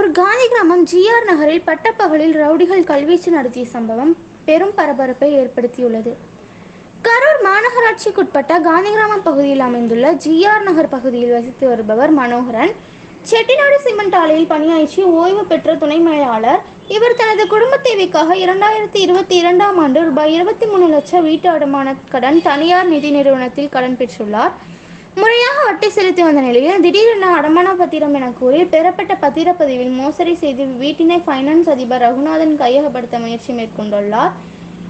கரூர் காந்தி கிராமம் ஜிஆர் நகரில் பட்டப்பகலில் ரவுடிகள் கல்வீச்சு நடத்திய சம்பவம் பெரும் பரபரப்பை ஏற்படுத்தியுள்ளது. கரூர் மாநகராட்சிக்குட்பட்ட காந்தி கிராமம் பகுதியில் அமைந்துள்ள ஜிஆர் நகர் பகுதியில் வசித்து வருபவர் மனோகரன். செட்டிநாடு சிமெண்ட் ஆலையில் பணியாற்றி ஓய்வு பெற்ற துணை மேலாளர். இவர் தனது குடும்ப தேவைக்காக 2022ஆம் ஆண்டு ரூபாய் 23 லட்சம் வீட்டு அடமான கடன் தனியார் நிதி நிறுவனத்தில் கடன் பெற்றுள்ளார். முறையாக வட்டி செலுத்தி வந்த நிலையில் திடீரென அடமான பத்திரம் என கூறி பெறப்பட்ட பத்திரப்பதிவில் மோசடி செய்து வீட்டினை பைனான்ஸ் அதிபர் ரகுநாதன் கையகப்படுத்த முயற்சி மேற்கொண்டுள்ளார்.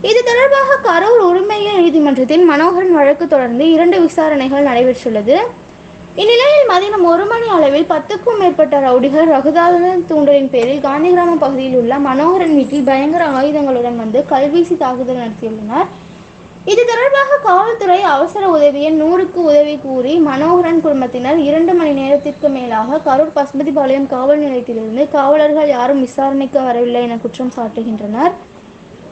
இது தொடர்பாக கரூர் உரிமையியல் நீதிமன்றத்தில் மனோகரன் வழக்கு தொடர்ந்து 2 விசாரணைகள் நடைபெற்றுள்ளது. இந்நிலையில் மதியம் 1 மணி அளவில் 10க்கும் மேற்பட்ட ரவுடிகள் ரகுநாதன் தூண்டலின் பேரில் காந்தி கிராமம் பகுதியில் உள்ள மனோகரன் வீட்டில் பயங்கர ஆயுதங்களுடன் வந்து கல்வீசி தாக்குதல் நடத்தியுள்ளனர். இது தொடர்பாக காவல்துறை அவசர உதவி எண் 100க்கு உதவி கூறி மனோகரன் குடும்பத்தினர் 2 மணி நேரத்திற்கு மேலாக கரூர் பசுபதிபாளையம் காவல் நிலையத்திலிருந்து காவலர்கள் யாரும் விசாரணைக்கு வரவில்லை என குற்றம் சாட்டுகின்றனர்.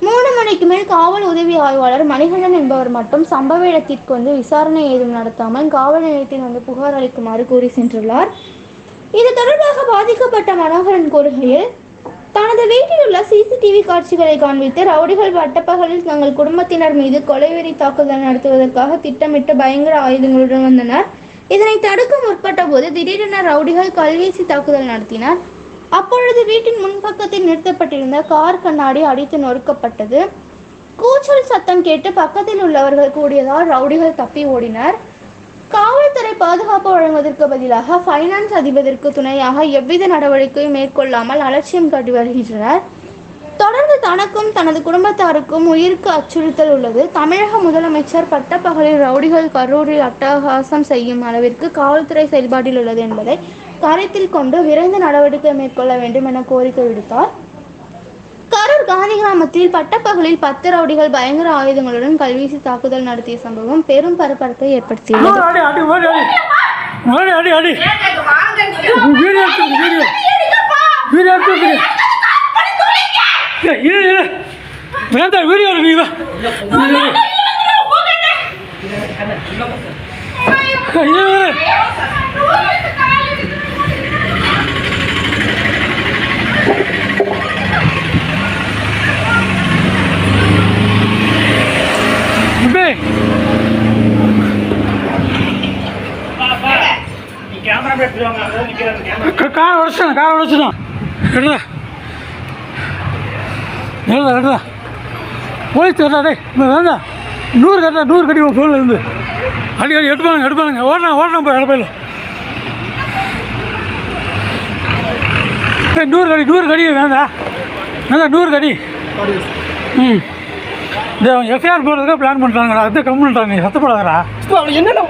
3 மணிக்கு மேல் காவல் உதவி ஆய்வாளர் மணிகண்டன் என்பவர் மட்டும் சம்பவ இடத்திற்கு வந்து விசாரணை ஏதும் நடத்தாமல் காவல் நிலையத்தில் வந்து புகார் அளிக்குமாறு கூறி சென்றுள்ளார். இது தொடர்பாக பாதிக்கப்பட்ட மனோகரன் கூறுகையில், தனது வீட்டில் உள்ள சிசிடிவி காட்சிகளை காண்பித்து ரவுடிகள் பட்டப்பகலில் தங்கள் குடும்பத்தினர் மீது கொலைவெறி தாக்குதல் நடத்துவதற்காக திட்டமிட்டு பயங்கர ஆயுதங்களுடன் வந்தனர். இதனை தடுக்க முற்பட்ட போது திடீரென ரவுடிகள் கல்வீசி தாக்குதல் நடத்தினர். அப்பொழுது வீட்டின் முன்பக்கத்தில் நிறுத்தப்பட்டிருந்த கார் கண்ணாடி அடித்து நொறுக்கப்பட்டது. கூச்சல் சத்தம் கேட்டு பக்கத்தில் உள்ளவர்கள் கூடியதால் ரவுடிகள் தப்பி ஓடினர். காவல்துறை பாதுகாப்பு வழங்குவதற்கு பதிலாக பைனான்ஸ் அதிபருக்கு துணையாக எவ்வித நடவடிக்கையும் மேற்கொள்ளாமல் அலட்சியம் காட்டி வருகின்றனர். தொடர்ந்து தனக்கும் தனது குடும்பத்தாருக்கும் உயிருக்கு அச்சுறுத்தல் உள்ளது. தமிழக முதலமைச்சர் பட்டப்பகலில் ரவுடிகள் கரூரில் அட்டகாசம் செய்யும் அளவிற்கு காவல்துறை செயல்பாட்டில் உள்ளது என்பதை கருத்தில் கொண்டு விரைந்து நடவடிக்கை மேற்கொள்ள வேண்டும் என கோரிக்கை விடுத்தார். கரூர் காந்தி கிராமத்தில் பட்டப்பகலில் 10 ரவுடிகள் பயங்கர ஆயுதங்களுடன் கல்வீசி தாக்குதல் நடத்திய சம்பவம் பெரும் பரபரப்பை ஏற்படுத்தியுள்ளது. கார் உடச்சுதான் போலீஸ் கட்டா வேண்டாம் 100 கட்டி ஃபோனில் இருந்து அடிக்கடி எடுப்பானுங்க ஓடணும் போய் இடப்பையில் 100 கடி வேண்டாம் 100 கடி இந்த எஃப்ஐஆர் போடுறதுக்காக பிளான் பண்ணுறாங்கடா. அது கம்மி பண்ணுறாங்க. சத்தப்படாதடா. என்ன